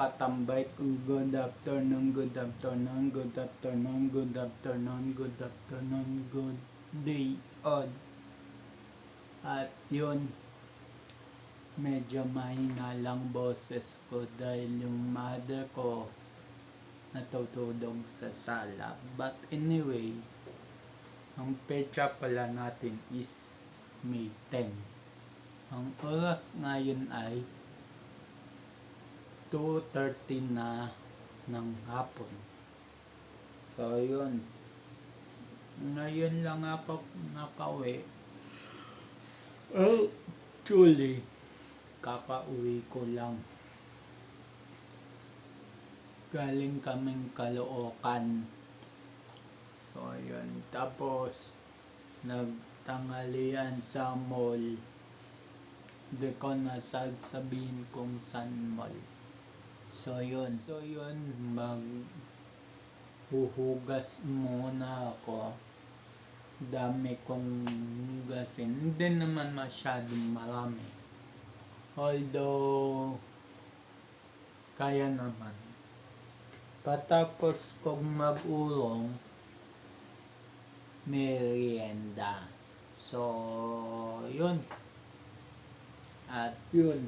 nakatambay. Good afternoon, good afternoon, good afternoon, good afternoon, good afternoon, good day on. At yun, medyo mahina lang boses ko dahil yung mother ko natutulog sa sala. But anyway, ang petsa pala natin is May 10. Ang oras ngayon ay 2:30 na ng hapon. So yun, ngayon lang ako nakauwi. Actually, kakauwi ko lang. Galing kaming Caloocan. So yun, tapos nagtanghalian sa mall. Hindi ko na sabihin kung saan mall. So yun, maghuhugas muna ako. Dami kong hugasin. Hindi naman masyadong marami. Although, kaya naman. Patapos kong mag-urong, merienda. So, yun. At yun.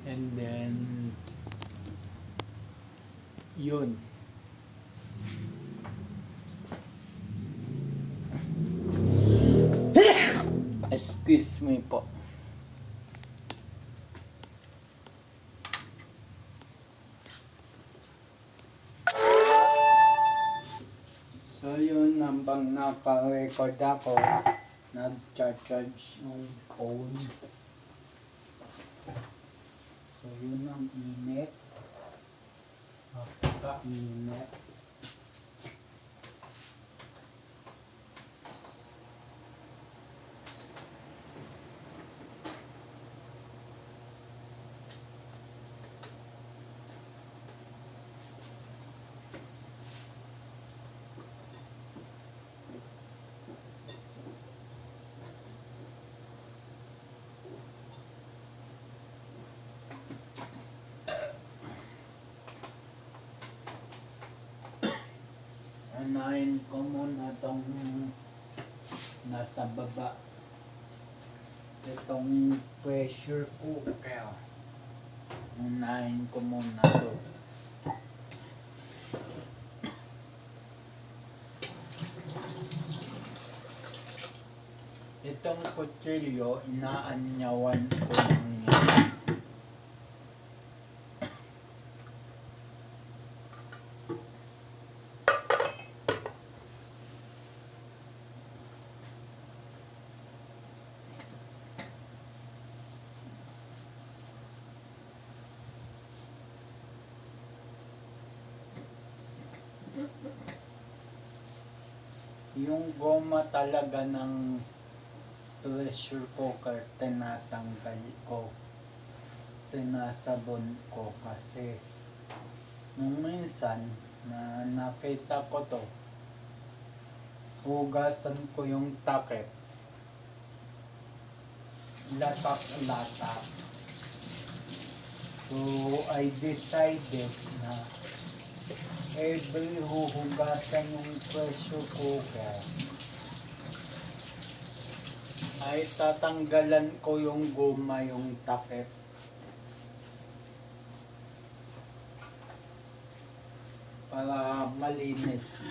And then, yun. Excuse me po. So yun, habang naka-record ako, nag-charge yung phone. So yun ang init. Napaka-init. Unahin ko muna itong nasa baba. Itong pressure cooker. Unahin ko muna ito. Itong kutsilyo, inaanyawan ko lang yan. Yung goma talaga ng pressure cooker tinatanggal ko, sinasabon ko kasi nung minsan na nakita ko to, hugasan ko yung takip, latak-latak. So I decided na every huhugasan yung pressure cooker ay tatanggalan ko yung goma, yung takip, para malinis.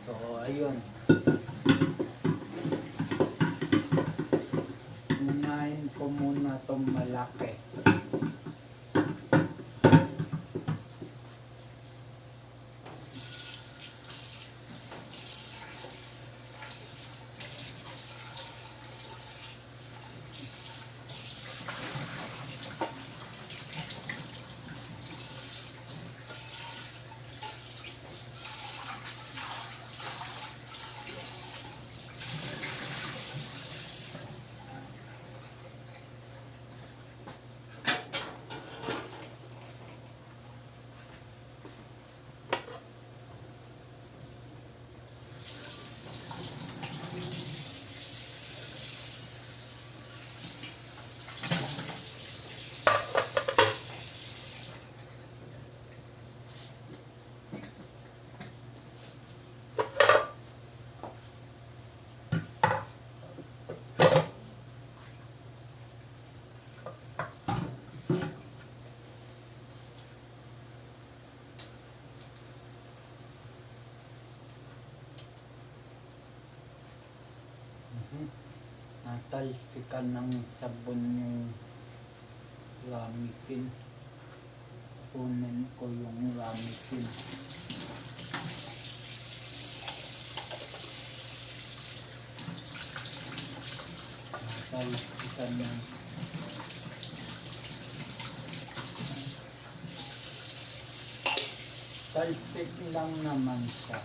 So ayun, unahin ko muna itong malaki. Natalsikan ng sabon yung ramekin. Kunin ko yung ramekin. Natalsikan ng talsik lang naman siya.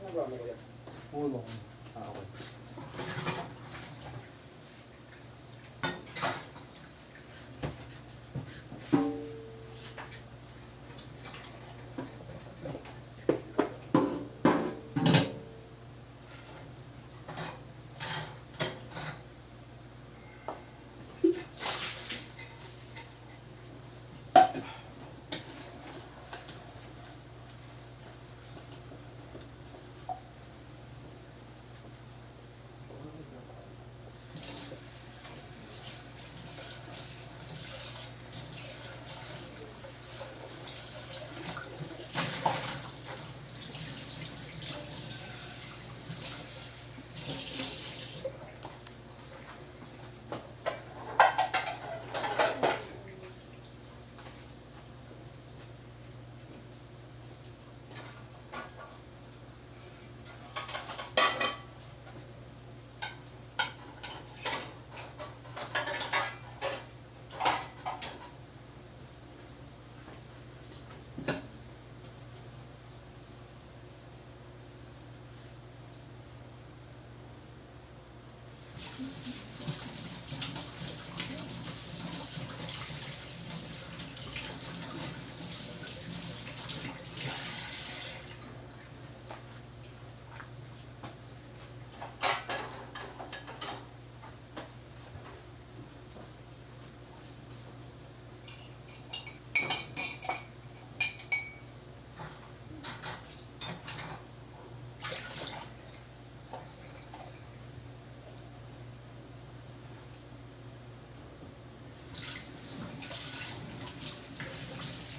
Ano ba mo kuya? Ulong. Okay.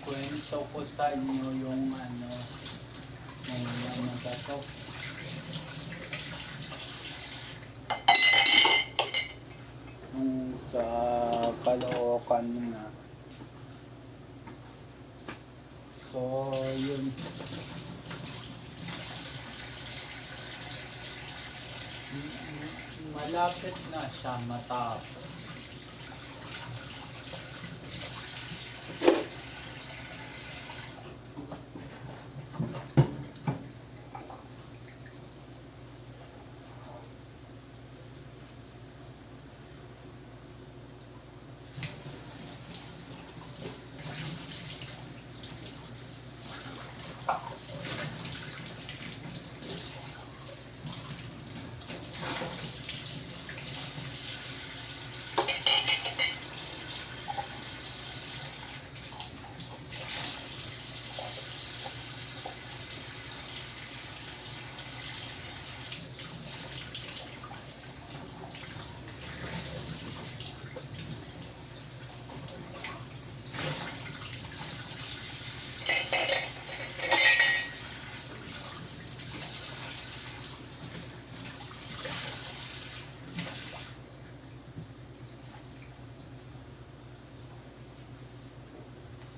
Kwento ko sa inyo yung ba to? Yung sa Caloocan na. So, yun. Malapit na siya matapos.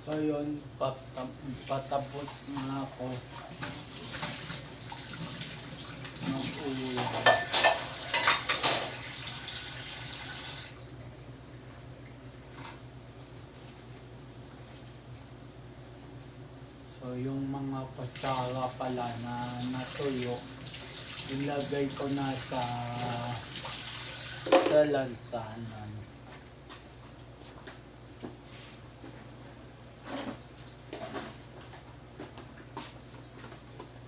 So yun, patapos na ako. kutsara pala na natuyo. Ilagay ko na sa lansanan.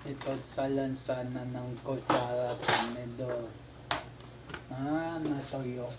Ito sa lansanan ng kutsara tenedor. Natuyo.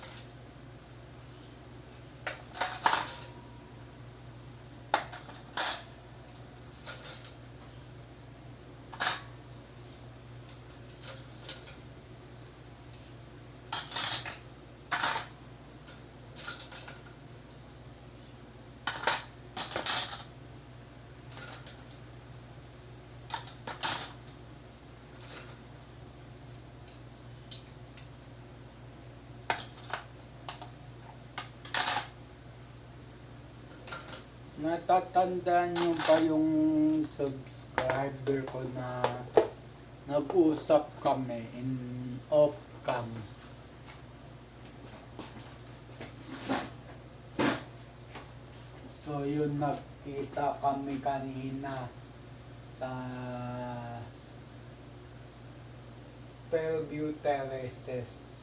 Natatandaan nyo ba yung subscriber ko na nag-usap kami in off-cam? So yun, nagkita kami kanina sa Fairview Terraces.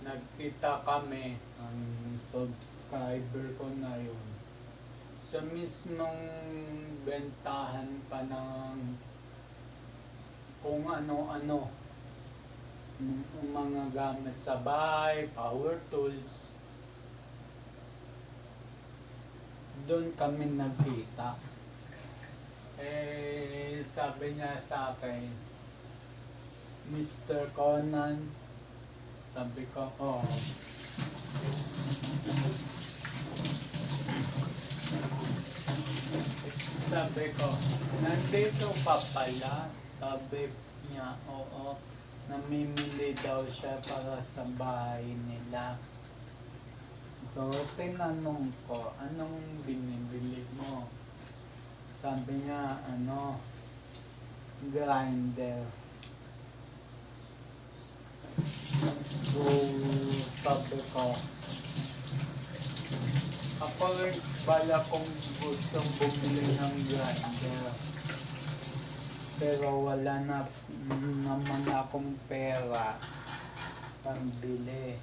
Nagkita kami, ang subscriber ko na yun, sa mismong bentahan pa ng kung ano-ano, mga gamit sa bahay, power tools. Doon kami nagkita. Sabi niya sa akin, Mr. Conan, sabi ko, sabi ko, nandito pa pala. Sabi niya, oo, namimili daw siya para sa bahay nila. So, tinanong ko, anong binibili mo? Sabi niya, grinder. So, sabi ko, ako rin bala kong gustong bumili ng grinder. Pero wala na naman akong pera pambili.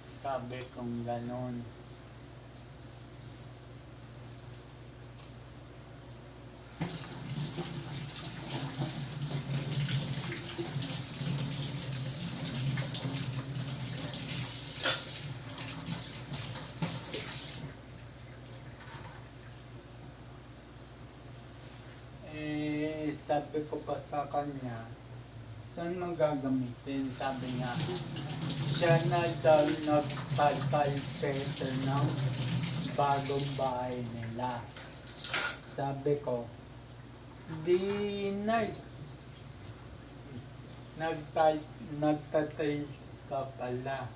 Sabi kong ganon. Sabi ko pa sa kanya, saan magagamitin? Sabi niya, siya na daw nagpag-settle ng bagong bahay nila. Sabi ko, di nice. Nagtatiles ka pala.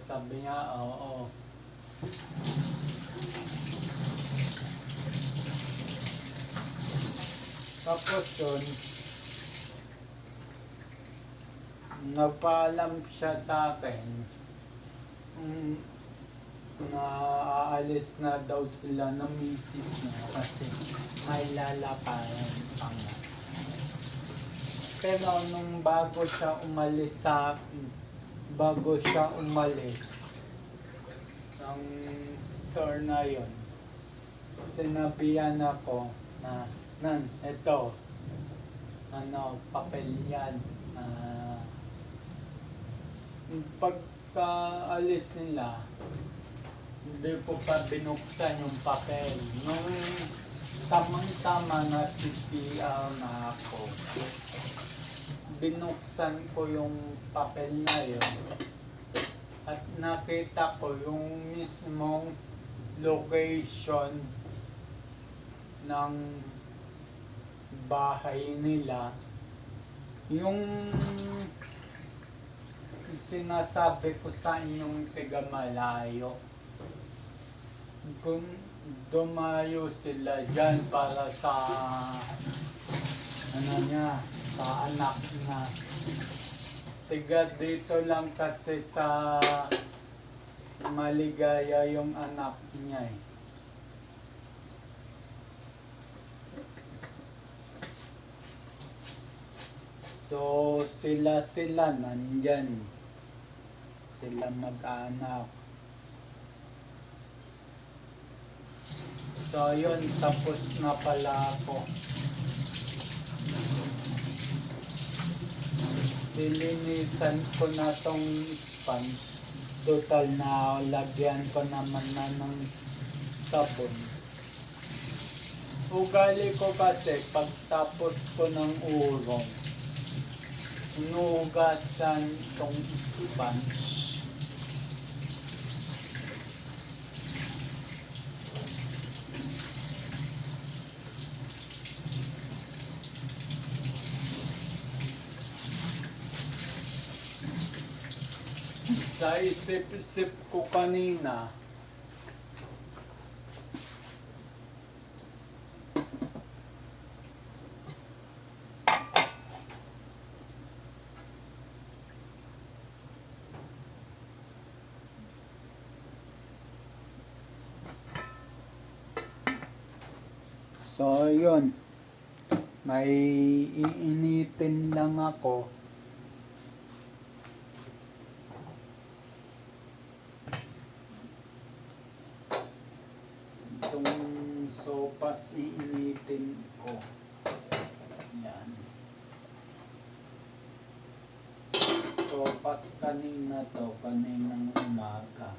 Sabi niya, oo. Tapos yun, nagpaalam siya sa akin na aalis na daw sila ng misis niya kasi may lalakaran pa nga. Pero nung bago siya umalis ng store na yun, sinabihan ako na ito, papel yan. Pagka alis nila, hindi ko pa binuksan yung papel. Nung tamang-tama na CCR na ako, binuksan ko yung papel na yun at nakita ko yung mismong location ng bahay nila, yung sinasabi ko sa inyong tiga-malayo. Kung dumayo sila dyan para sa sa anak na tiga dito lang kasi sa Maligaya yung anak niya So, sila nandyan. Sila mag-anak. So, yun, tapos na pala ako. Lilinisan ko na tong sponge. Total na lagyan ko naman na ng sabon. Ugali ko kasi pagtapos ko ng urong, inuugasan tong sponge. Sa isip-isip ko kanina, so yun, may iinitin lang ako. Itong sopas iinitin ko. Yan. Sopas kanina to, kaninang umaga.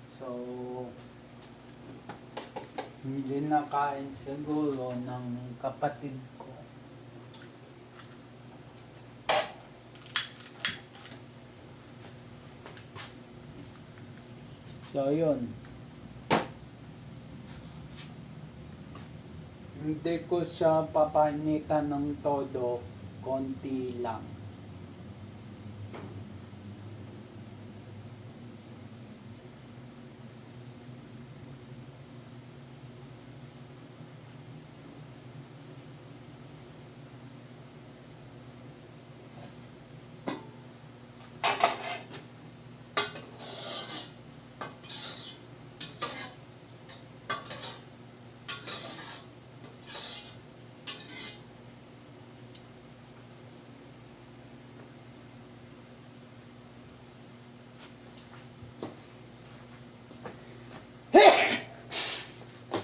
So, hindi nakain siguro ng kapatid ko. So, yun. Hindi ko siya papanitan ng todo, konti lang.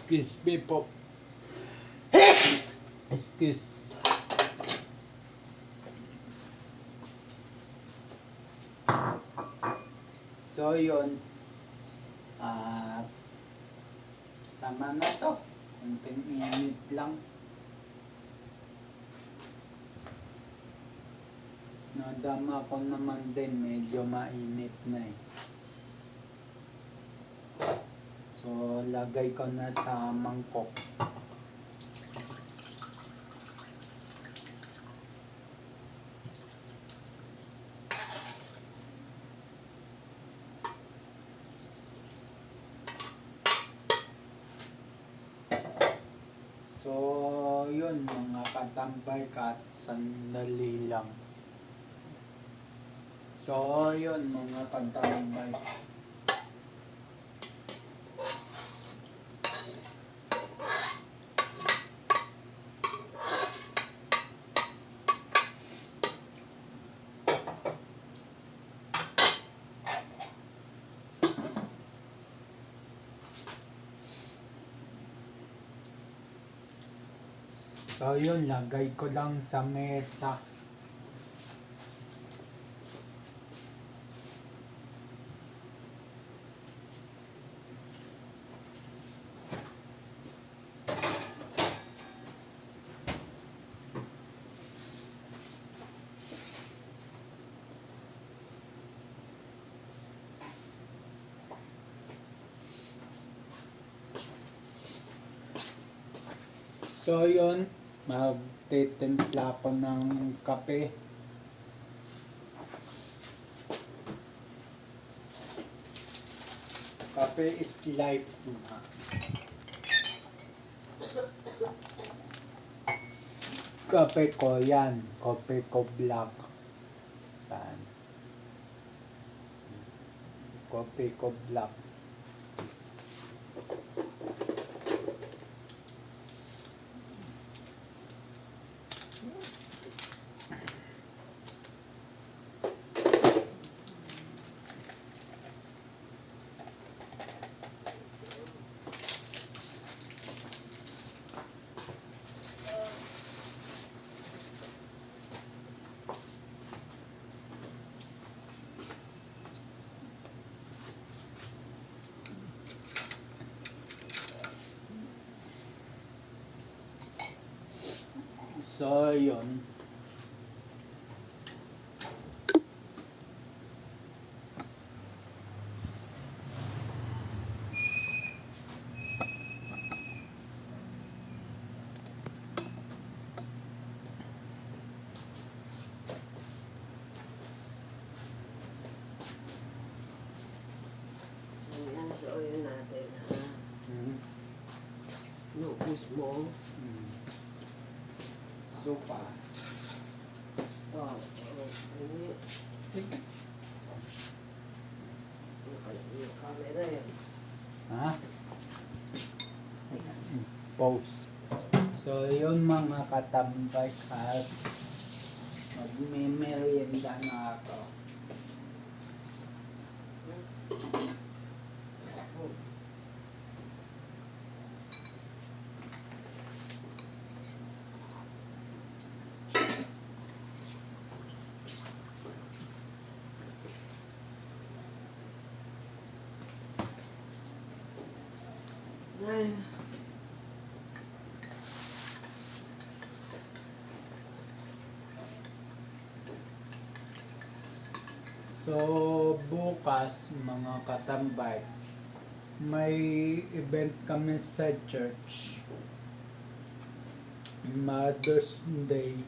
Excuse me po. Excuse. So yun. Tama na to. Kunting init lang. Nadama ko naman din. Medyo mainit na eh. So, lagay ko na sa mangkok. So, yun mga katambay kat sandali lang. So, yun mga katambay. So yun, lagay ko lang sa mesa. So yun, magtitimpla ko ng kape. Kape is life. Kape ko yan. Kape ko black. Yan. Kape ko black. So, yun. Ayan, so yun natin ha. Mm. Nubus mo. Mm. Sopa. Oh, ini. Yung camera yan. Ha? Post. So, yun mga katambay at magme-merienda na ako. Ay. So, bukas mga katambay, may event kami sa church. Mother's Day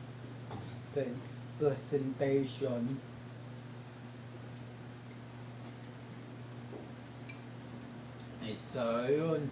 presentation. So, yun.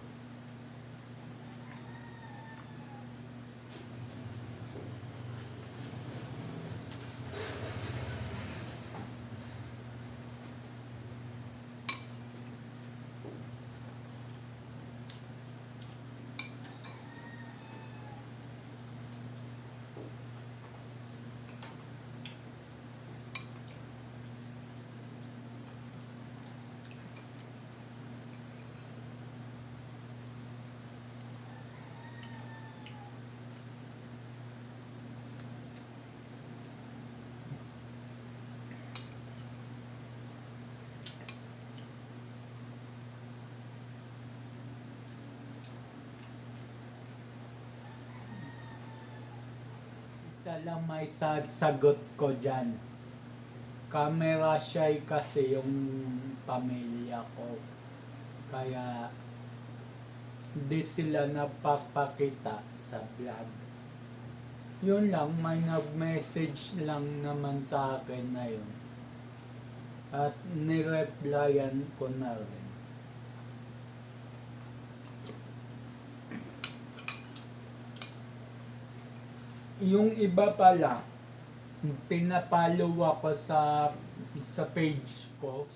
Isa lang may sagot ko dyan. Camera shy kasi yung pamilya ko. Kaya hindi sila napapakita sa vlog. Yun lang, may nag-message lang naman sa akin na yun. At nireplyan ko na rin. Yung iba pala, pinapollow ako sa page ko.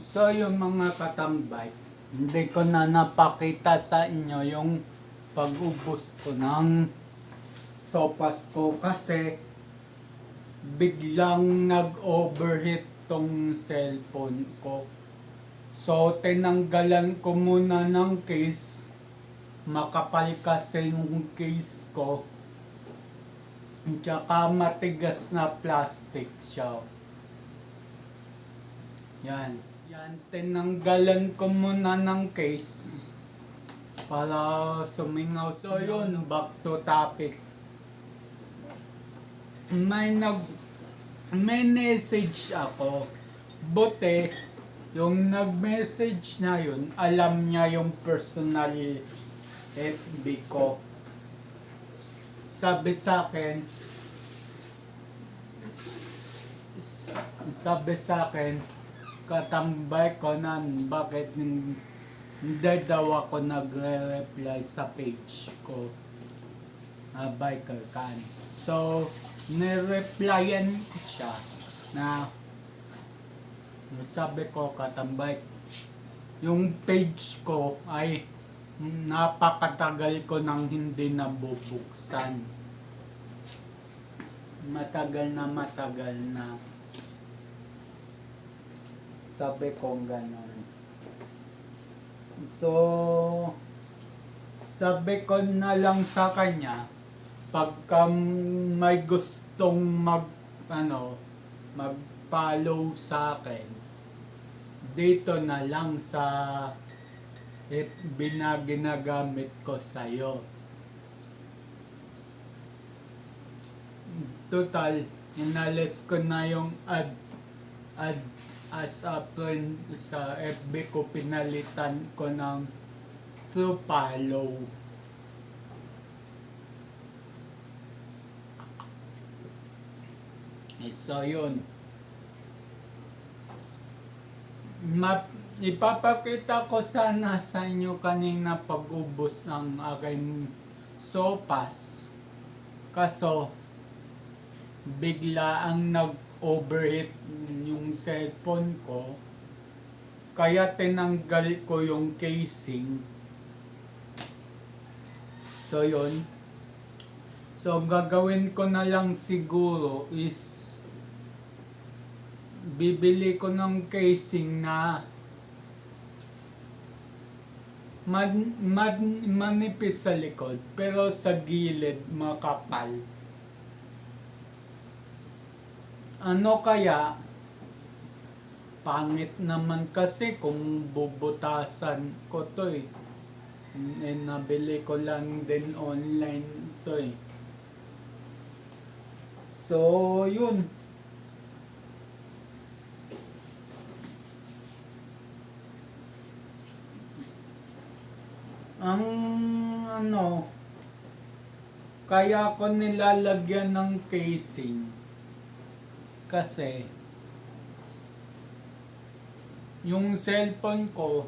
So yung mga katambay, hindi ko na napakita sa inyo yung pag-ubos ko ng sopas ko kasi biglang nag-overheat tong cellphone ko. So tinanggalan ko muna ng case, makapal kasi yung case ko. Tsaka matigas na plastic siya. Yan. Yan, tinanggalan ko muna ng case para sumingaw. So yun, back to topic. May message ako. Buti, yung nag-message na yun, alam niya yung personal FB ko. Sabi sa akin, katambay ko nan, bakit hindi daw ako nagre-reply sa page ko, biker can. So, nireplyan ko siya na sabi ko, katambay, yung page ko ay napakatagal ko nang hindi nabubuksan. Matagal na. Sabi ko ganon. So, sabi ko na lang sa kanya, pagka may gustong mag-follow sa akin, dito na lang sa FB na ginagamit ko sa'yo. total, inalis ko na yung add as a friend sa FB ko, pinalitan ko ng true follow. So yun, ipapakita ko sana sa inyo kanina pag-ubos ng aking sopas, kaso bigla ang nag-overheat yung cellphone ko, kaya tinanggal ko yung casing. So yun, so gagawin ko na lang siguro is bibili ko ng casing na manipis sa likod pero sa gilid makapal. Ano kaya? Pangit naman kasi kung bubutasan ko to eh. Nabili ko lang din online to eh. So yun. Ang kaya ko nilalagyan ng casing kasi yung cellphone ko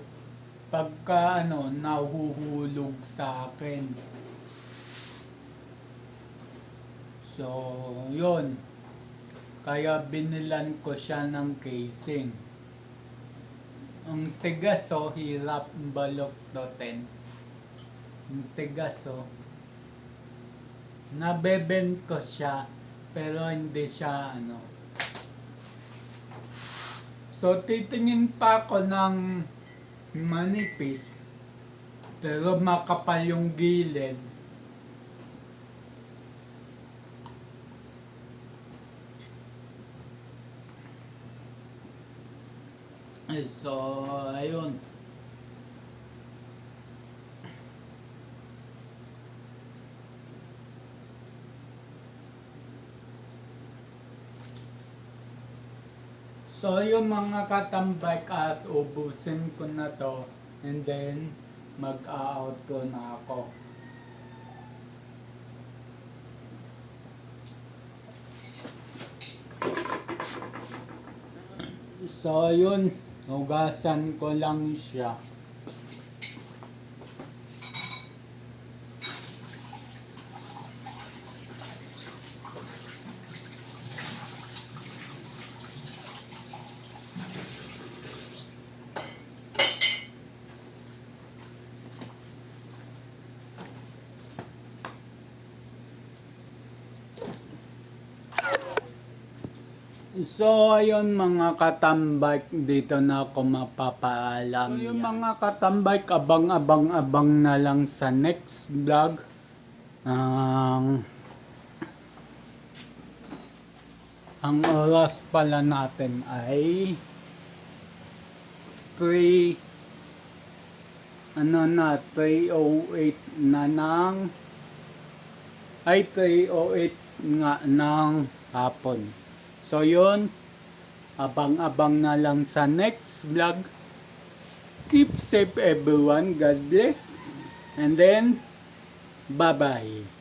pagka nahuhulog sa akin. So yun, kaya binilan ko siya ng casing. Ang tigas hirap baluktutin. Ang tigas nabebend ko siya pero hindi siya So titingin pa ako ng manipis pero makapal yung gilid. So ayun. So yung mga katambay at ubusin ko na to and then mag-out ko na ako. So yun, hugasan ko lang siya. So ayun mga katambike, dito na ako mapapaalam. So yung mga katambike, abang na lang sa next vlog. Ang oras pala natin ay 3:08 na ng 3:08 nga ng hapon. So yun, abang na lang sa next vlog. Keep safe everyone, God bless, and then bye bye.